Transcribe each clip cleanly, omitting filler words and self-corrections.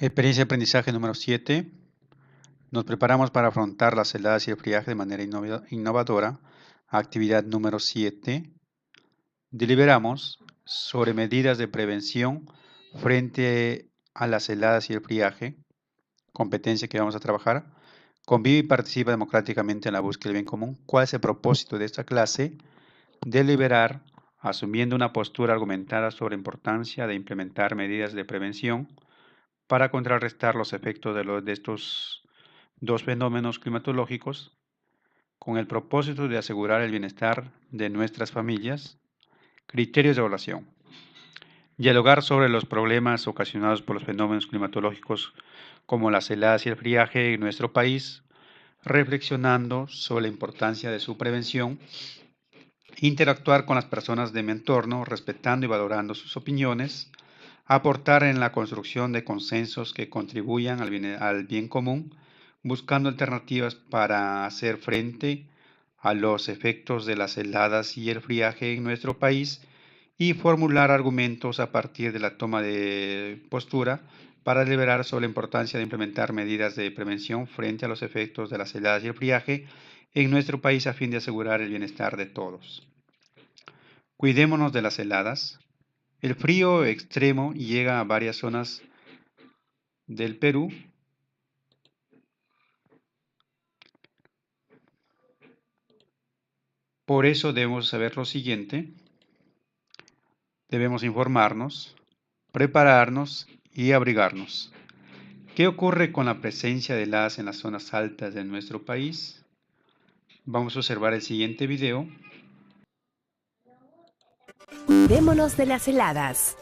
Experiencia de aprendizaje número 7. Nos preparamos para afrontar las heladas y el friaje de manera innovadora. Actividad número 7. Deliberamos sobre medidas de prevención frente a las heladas y el friaje. Competencia que vamos a trabajar. Convive y participa democráticamente en la búsqueda del bien común. ¿Cuál es el propósito de esta clase? Deliberar, asumiendo una postura argumentada sobre la importancia de implementar medidas de prevención para contrarrestar los efectos de estos dos fenómenos climatológicos, con el propósito de asegurar el bienestar de nuestras familias. Criterios de evaluación. Dialogar sobre los problemas ocasionados por los fenómenos climatológicos como las heladas y el friaje en nuestro país, reflexionando sobre la importancia de su prevención. Interactuar con las personas de mi entorno, respetando y valorando sus opiniones. Aportar en la construcción de consensos que contribuyan al bien común, buscando alternativas para hacer frente a los efectos de las heladas y el friaje en nuestro país, y formular argumentos a partir de la toma de postura para deliberar sobre la importancia de implementar medidas de prevención frente a los efectos de las heladas y el friaje en nuestro país a fin de asegurar el bienestar de todos. Cuidémonos de las heladas. El frío extremo llega a varias zonas del Perú. Por eso debemos saber lo siguiente. Debemos informarnos, prepararnos y abrigarnos. ¿Qué ocurre con la presencia de heladas en las zonas altas de nuestro país? Vamos a observar el siguiente video. Cuidémonos de las heladas.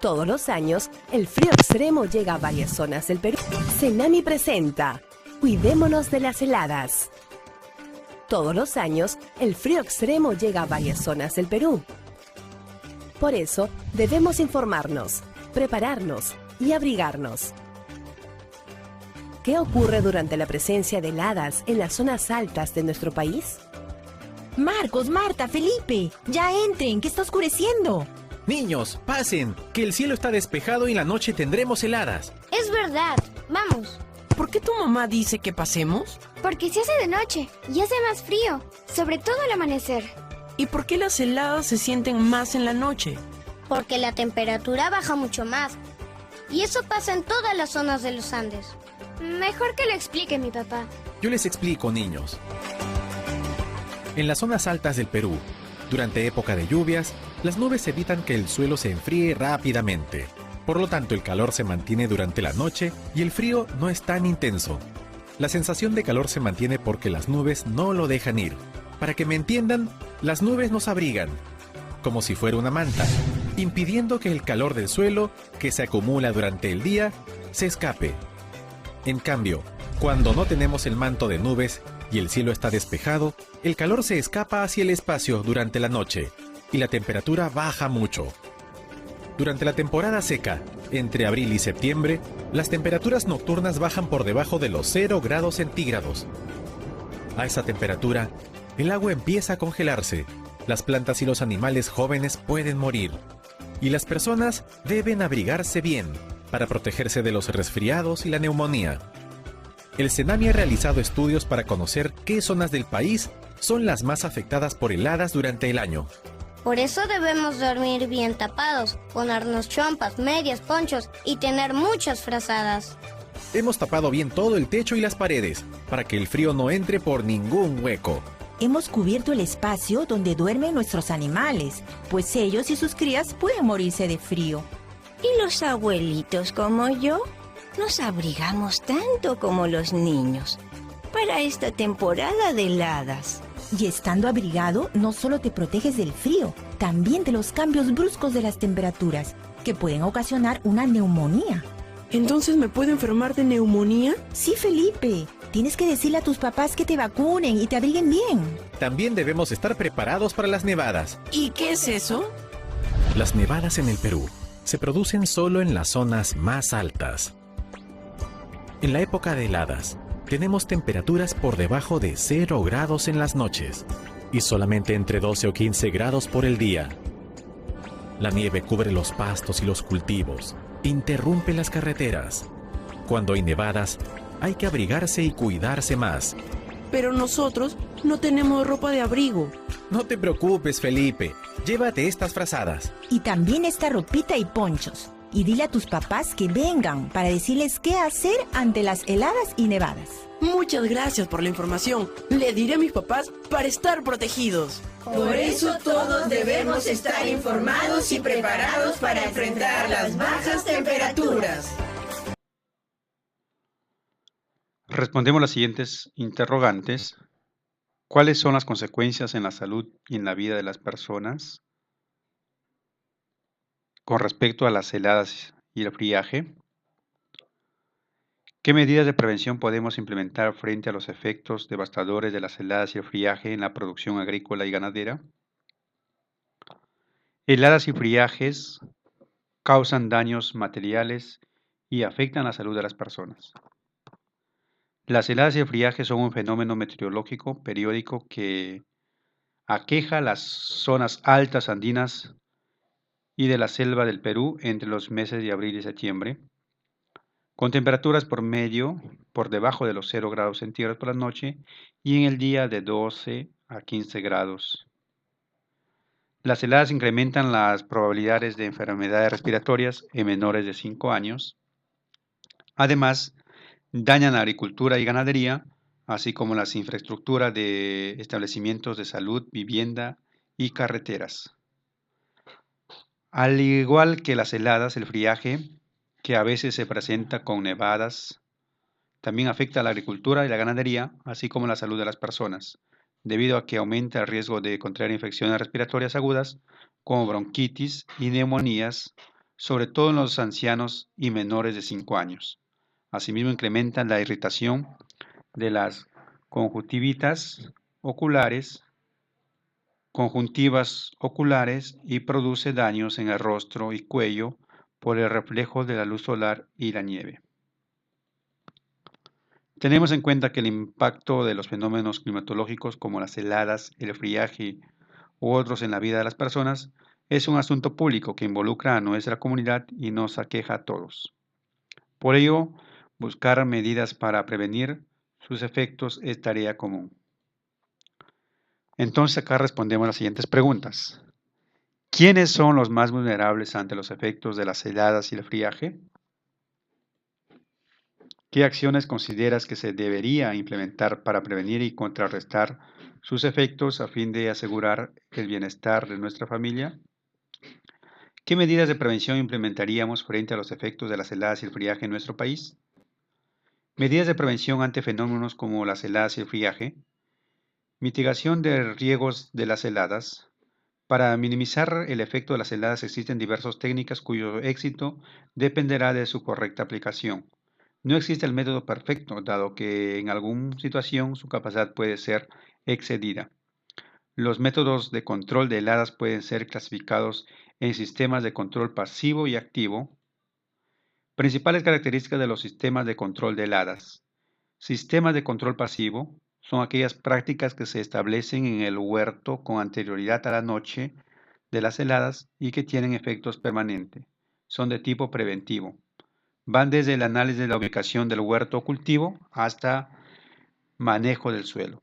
Todos los años, el frío extremo llega a varias zonas del Perú. Cenami presenta Cuidémonos de las heladas. Todos los años, el frío extremo llega a varias zonas del Perú. Por eso, debemos informarnos, prepararnos y abrigarnos. ¿Qué ocurre durante la presencia de heladas en las zonas altas de nuestro país? Marcos, Marta, Felipe, ya entren, que está oscureciendo. Niños, pasen, que el cielo está despejado y en la noche tendremos heladas. Es verdad, vamos. ¿Por qué tu mamá dice que pasemos? Porque se hace de noche y hace más frío, sobre todo al amanecer. ¿Y por qué las heladas se sienten más en la noche? Porque la temperatura baja mucho más. Y eso pasa en todas las zonas de los Andes. Mejor que lo explique mi papá. Yo les explico, niños. En las zonas altas del Perú, durante época de lluvias, las nubes evitan que el suelo se enfríe rápidamente. Por lo tanto, el calor se mantiene durante la noche y el frío no es tan intenso. La sensación de calor se mantiene porque las nubes no lo dejan ir. Para que me entiendan, las nubes nos abrigan, como si fuera una manta, impidiendo que el calor del suelo, que se acumula durante el día, se escape. En cambio, cuando no tenemos el manto de nubes y el cielo está despejado, el calor se escapa hacia el espacio durante la noche y la temperatura baja mucho. Durante la temporada seca, entre abril y septiembre, las temperaturas nocturnas bajan por debajo de los 0 grados centígrados. A esa temperatura, el agua empieza a congelarse, las plantas y los animales jóvenes pueden morir, y las personas deben abrigarse bien para protegerse de los resfriados y la neumonía. El Cenami ha realizado estudios para conocer qué zonas del país son las más afectadas por heladas durante el año. Por eso debemos dormir bien tapados, ponernos chompas, medias, ponchos y tener muchas frazadas. Hemos tapado bien todo el techo y las paredes, para que el frío no entre por ningún hueco. Hemos cubierto el espacio donde duermen nuestros animales, pues ellos y sus crías pueden morirse de frío. ¿Y los abuelitos como yo? Nos abrigamos tanto como los niños para esta temporada de heladas. Y estando abrigado, no solo te proteges del frío, también de los cambios bruscos de las temperaturas, que pueden ocasionar una neumonía. ¿Entonces me puedo enfermar de neumonía? Sí, Felipe. Tienes que decirle a tus papás que te vacunen y te abriguen bien. También debemos estar preparados para las nevadas. ¿Y qué es eso? Las nevadas en el Perú se producen solo en las zonas más altas. En la época de heladas, tenemos temperaturas por debajo de 0 grados en las noches y solamente entre 12 o 15 grados por el día. La nieve cubre los pastos y los cultivos, interrumpe las carreteras. Cuando hay nevadas, hay que abrigarse y cuidarse más. Pero nosotros no tenemos ropa de abrigo. No te preocupes, Felipe. Llévate estas frazadas. Y también esta ropita y ponchos. Y dile a tus papás que vengan para decirles qué hacer ante las heladas y nevadas. Muchas gracias por la información. Le diré a mis papás para estar protegidos. Por eso todos debemos estar informados y preparados para enfrentar las bajas temperaturas. Respondemos las siguientes interrogantes. ¿Cuáles son las consecuencias en la salud y en la vida de las personas con respecto a las heladas y el friaje? ¿Qué medidas de prevención podemos implementar frente a los efectos devastadores de las heladas y el friaje en la producción agrícola y ganadera? Heladas y friajes causan daños materiales y afectan la salud de las personas. Las heladas y el friaje son un fenómeno meteorológico periódico que aqueja las zonas altas andinas y de la selva del Perú entre los meses de abril y septiembre, con temperaturas por debajo de los 0 grados centígrados por la noche y en el día de 12 a 15 grados. Las heladas incrementan las probabilidades de enfermedades respiratorias en menores de 5 años. Además, dañan la agricultura y ganadería, así como las infraestructuras de establecimientos de salud, vivienda y carreteras. Al igual que las heladas, el friaje, que a veces se presenta con nevadas, también afecta a la agricultura y la ganadería, así como la salud de las personas, debido a que aumenta el riesgo de contraer infecciones respiratorias agudas, como bronquitis y neumonías, sobre todo en los ancianos y menores de 5 años. Asimismo, incrementan la irritación de las conjuntivas oculares y produce daños en el rostro y cuello por el reflejo de la luz solar y la nieve. Tenemos en cuenta que el impacto de los fenómenos climatológicos como las heladas, el friaje u otros en la vida de las personas es un asunto público que involucra a nuestra comunidad y nos aqueja a todos. Por ello, buscar medidas para prevenir sus efectos es tarea común. Entonces acá respondemos las siguientes preguntas. ¿Quiénes son los más vulnerables ante los efectos de las heladas y el friaje? ¿Qué acciones consideras que se debería implementar para prevenir y contrarrestar sus efectos a fin de asegurar el bienestar de nuestra familia? ¿Qué medidas de prevención implementaríamos frente a los efectos de las heladas y el friaje en nuestro país? Medidas de prevención ante fenómenos como las heladas y el friaje. Mitigación de riesgos de las heladas. Para minimizar el efecto de las heladas existen diversas técnicas cuyo éxito dependerá de su correcta aplicación. No existe el método perfecto, dado que en alguna situación su capacidad puede ser excedida. Los métodos de control de heladas pueden ser clasificados en sistemas de control pasivo y activo. Principales características de los sistemas de control de heladas. Sistemas de control pasivo son aquellas prácticas que se establecen en el huerto con anterioridad a la noche de las heladas y que tienen efectos permanentes. Son de tipo preventivo. Van desde el análisis de la ubicación del huerto o cultivo hasta manejo del suelo.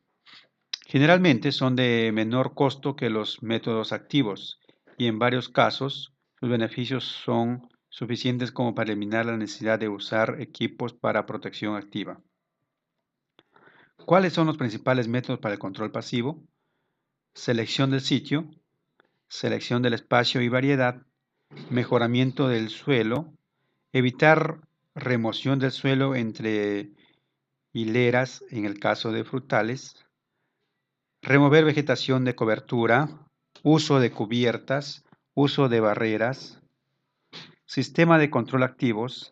Generalmente son de menor costo que los métodos activos y en varios casos sus beneficios son suficientes como para eliminar la necesidad de usar equipos para protección activa. ¿Cuáles son los principales métodos para el control pasivo? Selección del sitio, selección del espacio y variedad, mejoramiento del suelo, evitar remoción del suelo entre hileras en el caso de frutales, remover vegetación de cobertura, uso de cubiertas, uso de barreras. Sistema de control activos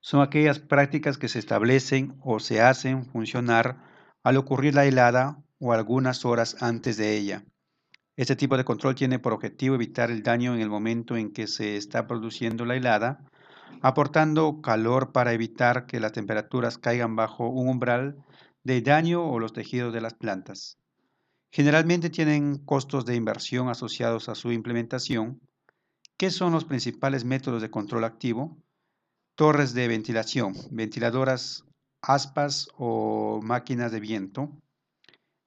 son aquellas prácticas que se establecen o se hacen funcionar al ocurrir la helada o algunas horas antes de ella. Este tipo de control tiene por objetivo evitar el daño en el momento en que se está produciendo la helada, aportando calor para evitar que las temperaturas caigan bajo un umbral de daño o los tejidos de las plantas. Generalmente tienen costos de inversión asociados a su implementación. ¿Qué son los principales métodos de control activo? torres de ventilación, ventiladoras, aspas o máquinas de viento,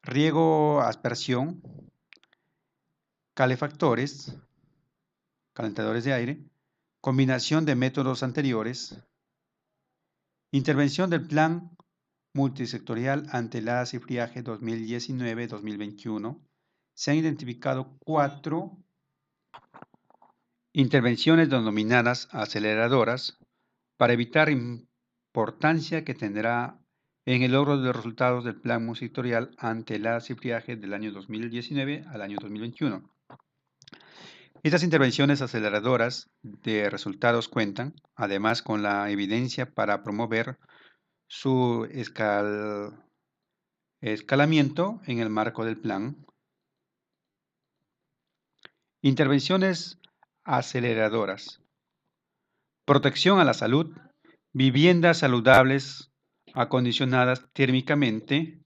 riego, aspersión, calefactores, calentadores de aire, combinación de métodos anteriores, intervención del plan multisectorial ante heladas y friaje 2019-2021. Se han identificado 4 intervenciones denominadas aceleradoras para evitar importancia que tendrá en el logro de los resultados del plan multisectorial ante heladas y friaje del año 2019 al año 2021. Estas intervenciones aceleradoras de resultados cuentan, además, con la evidencia para promover su escalamiento en el marco del plan. Intervenciones aceleradoras. Protección a la salud, viviendas saludables acondicionadas térmicamente,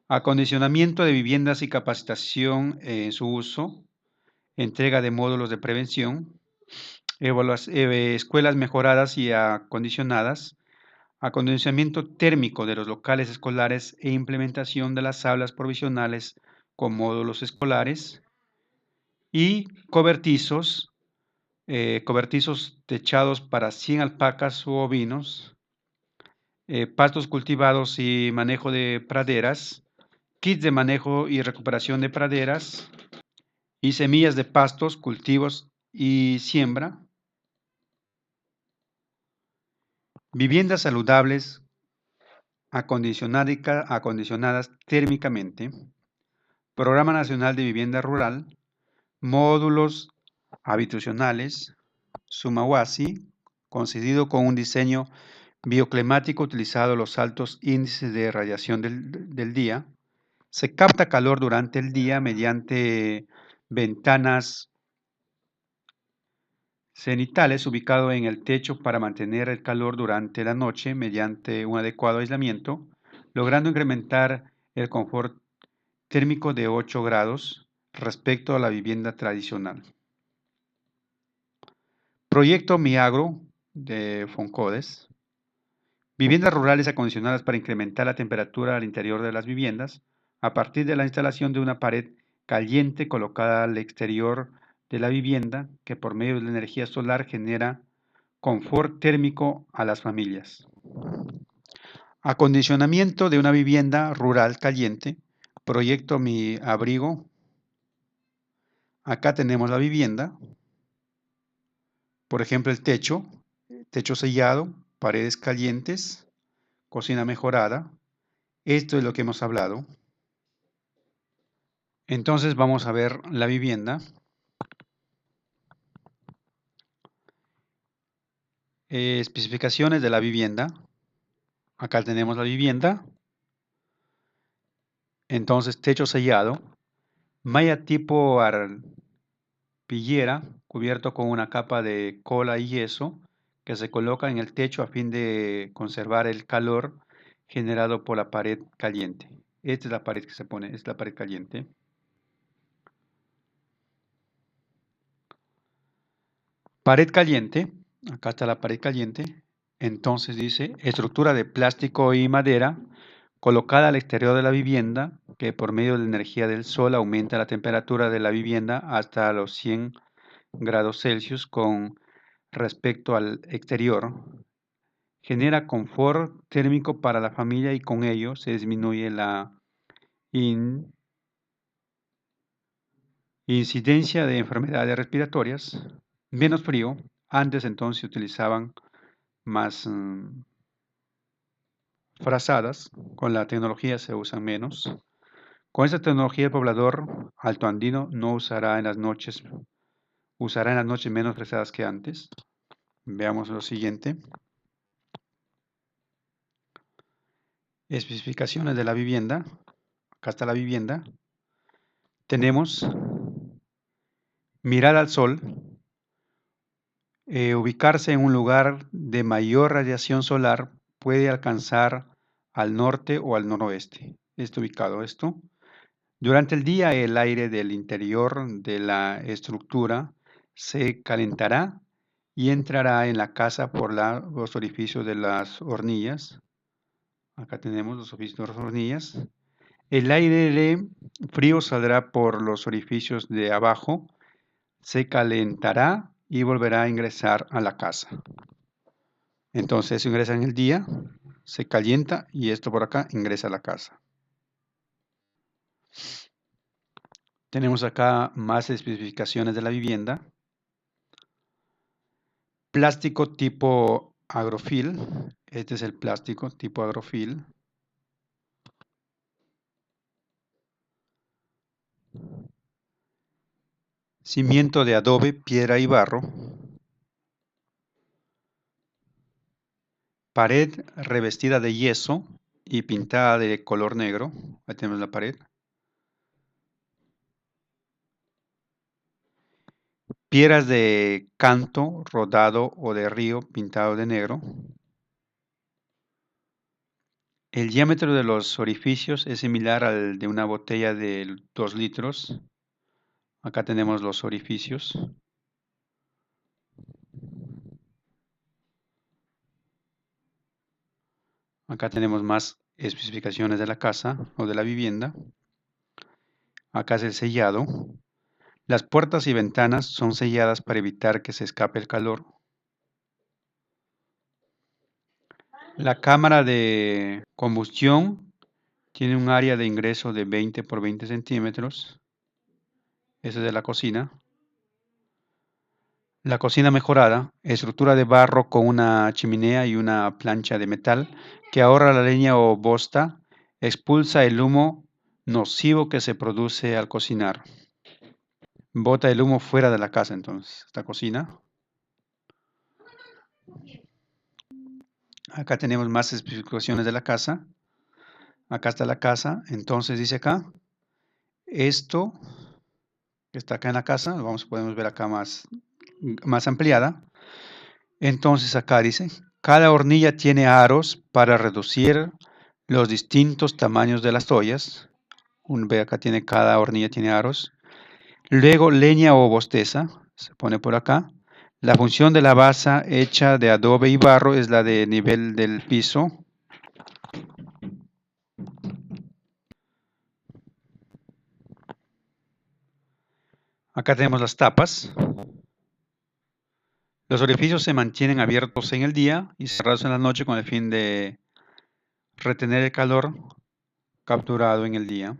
acondicionamiento de viviendas y capacitación en su uso, entrega de módulos de prevención, escuelas mejoradas y acondicionadas, acondicionamiento térmico de los locales escolares e implementación de las aulas provisionales con módulos escolares y cobertizos techados para 100 alpacas u ovinos, pastos cultivados y manejo de praderas, kits de manejo y recuperación de praderas y semillas de pastos, cultivos y siembra. Viviendas saludables acondicionadas térmicamente. Programa Nacional de Vivienda Rural. Módulos habitacionales. Sumawasi, concedido con un diseño bioclimático utilizado los altos índices de radiación del día. Se capta calor durante el día mediante ventanas cenitales ubicado en el techo para mantener el calor durante la noche mediante un adecuado aislamiento, logrando incrementar el confort térmico de 8 grados respecto a la vivienda tradicional. Proyecto Miagro de Foncodes. Viviendas rurales acondicionadas para incrementar la temperatura al interior de las viviendas a partir de la instalación de una pared caliente colocada al exterior de la vivienda que por medio de la energía solar genera confort térmico a las familias. Acondicionamiento de una vivienda rural caliente. Proyecto Mi Abrigo. Acá tenemos la vivienda. Por ejemplo, el techo sellado, paredes calientes, cocina mejorada. Esto es lo que hemos hablado. Entonces vamos a ver la vivienda. Especificaciones de la vivienda. Acá tenemos la vivienda. Entonces, techo sellado. Malla tipo arpillera, cubierto con una capa de cola y yeso, que se coloca en el techo a fin de conservar el calor generado por la pared caliente. Esta es la pared que se pone, es la pared caliente. Pared caliente, acá está la pared caliente. Entonces dice, estructura de plástico y madera colocada al exterior de la vivienda, que por medio de la energía del sol aumenta la temperatura de la vivienda hasta los 100 grados Celsius con respecto al exterior. Genera confort térmico para la familia y con ello se disminuye la incidencia de enfermedades respiratorias. Menos frío. Antes entonces se utilizaban más frazadas. Con la tecnología se usan menos. Con esta tecnología el poblador altoandino no usará en las noches menos frazadas que antes. Veamos lo siguiente. Especificaciones de la vivienda. Acá está la vivienda. Tenemos mirar al sol, ubicarse en un lugar de mayor radiación solar, puede alcanzar al norte o al noroeste. Está ubicado esto. Durante el día el aire del interior de la estructura se calentará y entrará en la casa por los orificios de las hornillas. Acá tenemos los orificios de las hornillas. El aire frío saldrá por los orificios de abajo, se calentará y volverá a ingresar a la casa. Entonces eso ingresa en el día, se calienta y esto por acá ingresa a la casa. Tenemos acá más especificaciones de la vivienda. Plástico tipo agrofil. Este es el plástico tipo agrofil. Cimiento de adobe, piedra y barro. Pared revestida de yeso y pintada de color negro. Ahí tenemos la pared. Piedras de canto, rodado o de río pintado de negro. El diámetro de los orificios es similar al de una botella de 2 litros. Acá tenemos los orificios. Acá tenemos más especificaciones de la casa o de la vivienda. Acá es el sellado. Las puertas y ventanas son selladas para evitar que se escape el calor. La cámara de combustión tiene un área de ingreso de 20 por 20 centímetros. Esa es de la cocina. La cocina mejorada, estructura de barro con una chimenea y una plancha de metal que ahorra la leña o bosta, expulsa el humo nocivo que se produce al cocinar. Bota el humo fuera de la casa entonces, esta cocina. Acá tenemos más especificaciones de la casa. Acá está la casa, entonces dice acá, esto que está acá en la casa, podemos ver acá más ampliada. Entonces acá dice, cada hornilla tiene aros para reducir los distintos tamaños de las ollas. Ve acá cada hornilla tiene aros. Luego leña o bosteza, se pone por acá. La función de la basa hecha de adobe y barro es la de nivel del piso. Acá tenemos las tapas. Los orificios se mantienen abiertos en el día y cerrados en la noche con el fin de retener el calor capturado en el día.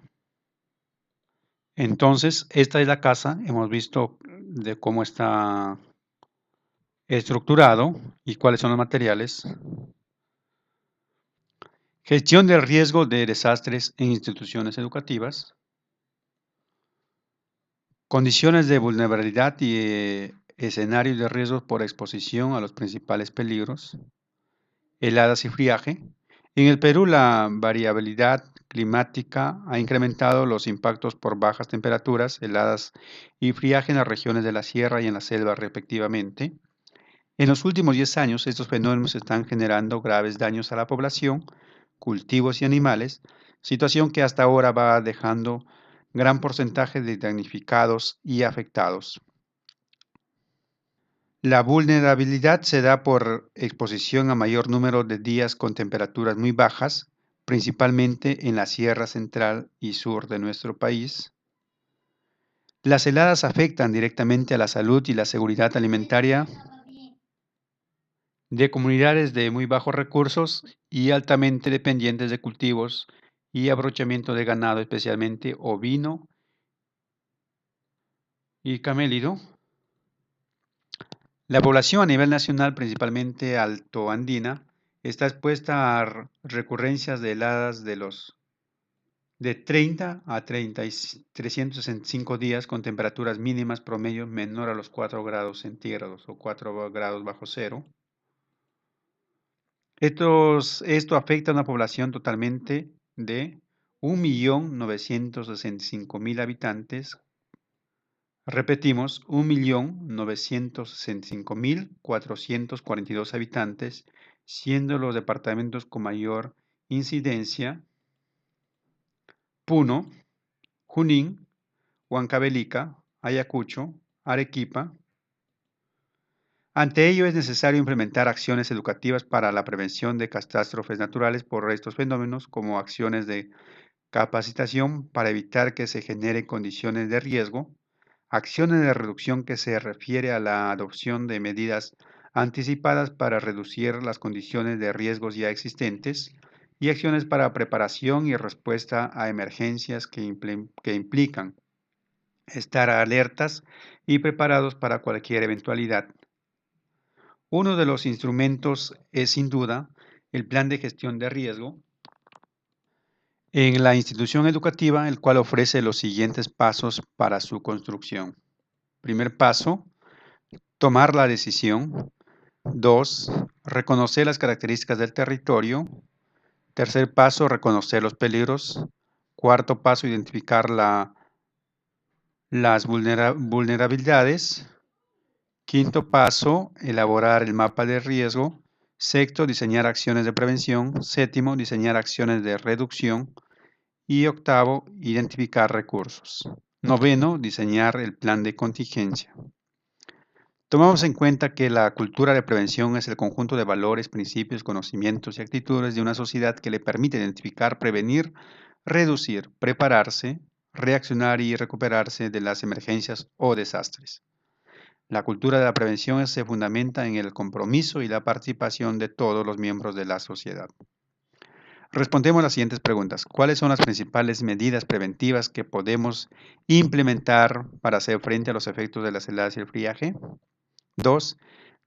Entonces, esta es la casa. Hemos visto de cómo está estructurado y cuáles son los materiales. Gestión del riesgo de desastres en instituciones educativas. Condiciones de vulnerabilidad y escenarios de riesgo por exposición a los principales peligros. Heladas y friaje. En el Perú, la variabilidad climática ha incrementado los impactos por bajas temperaturas, heladas y friaje en las regiones de la sierra y en la selva respectivamente. En los últimos 10 años, estos fenómenos están generando graves daños a la población, cultivos y animales, situación que hasta ahora va dejando gran porcentaje de damnificados y afectados. La vulnerabilidad se da por exposición a mayor número de días con temperaturas muy bajas, principalmente en la sierra central y sur de nuestro país. Las heladas afectan directamente a la salud y la seguridad alimentaria de comunidades de muy bajos recursos y altamente dependientes de cultivos y abrochamiento de ganado, especialmente ovino y camélido. La población a nivel nacional, principalmente altoandina, está expuesta a recurrencias de heladas de 30 a 365 días con temperaturas mínimas promedio menor a los 4 grados centígrados o 4 grados bajo cero. Esto afecta a una población totalmente de 1.965.000 habitantes. Repetimos, 1.965.442 habitantes, siendo los departamentos con mayor incidencia Puno, Junín, Huancavelica, Ayacucho, Arequipa, Ante ello es necesario implementar acciones educativas para la prevención de catástrofes naturales por estos fenómenos, como acciones de capacitación para evitar que se generen condiciones de riesgo, acciones de reducción que se refiere a la adopción de medidas anticipadas para reducir las condiciones de riesgos ya existentes, y acciones para preparación y respuesta a emergencias que implican estar alertas y preparados para cualquier eventualidad. Uno de los instrumentos es sin duda el plan de gestión de riesgo en la institución educativa, el cual ofrece los siguientes pasos para su construcción. Primer paso, tomar la decisión. 2. Reconocer las características del territorio. Tercer paso, reconocer los peligros. Cuarto paso, identificar las vulnerabilidades. Quinto paso, elaborar el mapa de riesgo. Sexto, diseñar acciones de prevención. Séptimo, diseñar acciones de reducción. Y octavo, identificar recursos. Noveno, diseñar el plan de contingencia. Tomamos en cuenta que la cultura de prevención es el conjunto de valores, principios, conocimientos y actitudes de una sociedad que le permite identificar, prevenir, reducir, prepararse, reaccionar y recuperarse de las emergencias o desastres. La cultura de la prevención se fundamenta en el compromiso y la participación de todos los miembros de la sociedad. Respondemos las siguientes preguntas. ¿Cuáles son las principales medidas preventivas que podemos implementar para hacer frente a los efectos de las heladas y el friaje? 2.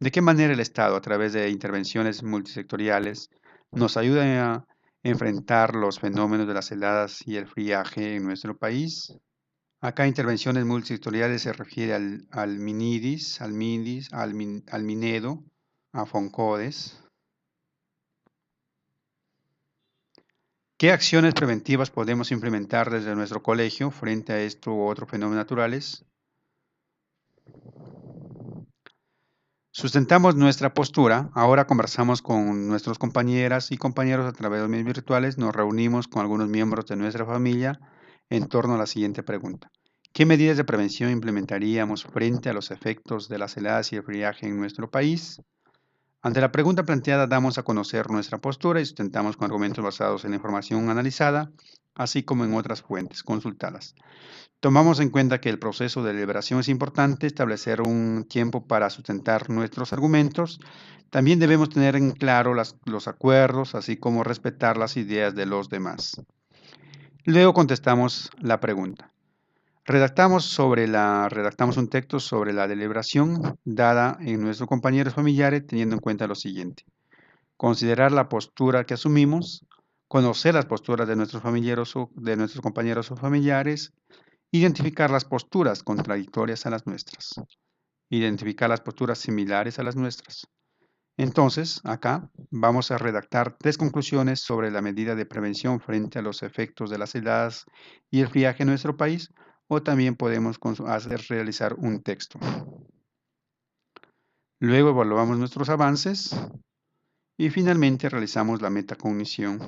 ¿De qué manera el Estado, a través de intervenciones multisectoriales, nos ayuda a enfrentar los fenómenos de las heladas y el friaje en nuestro país? Acá intervenciones multisectoriales se refiere al MINIDIS, al MINDIS, al MINEDO, a FONCODES. ¿Qué acciones preventivas podemos implementar desde nuestro colegio frente a esto u otros fenómenos naturales? Sustentamos nuestra postura. Ahora conversamos con nuestras compañeras y compañeros a través de los medios virtuales. Nos reunimos con algunos miembros de nuestra familia en torno a la siguiente pregunta. ¿Qué medidas de prevención implementaríamos frente a los efectos de las heladas y el friaje en nuestro país? Ante la pregunta planteada, damos a conocer nuestra postura y sustentamos con argumentos basados en la información analizada, así como en otras fuentes consultadas. Tomamos en cuenta que el proceso de deliberación es importante, establecer un tiempo para sustentar nuestros argumentos. También debemos tener en claro los acuerdos, así como respetar las ideas de los demás. Luego contestamos la pregunta. Redactamos un texto sobre la deliberación dada en nuestros compañeros familiares, teniendo en cuenta lo siguiente. Considerar la postura que asumimos, conocer las posturas de nuestros compañeros o familiares, identificar las posturas contradictorias a las nuestras, identificar las posturas similares a las nuestras. Entonces, acá vamos a redactar 3 conclusiones sobre la medida de prevención frente a los efectos de las heladas y el friaje en nuestro país, o también podemos realizar un texto. Luego evaluamos nuestros avances y finalmente realizamos la metacognición.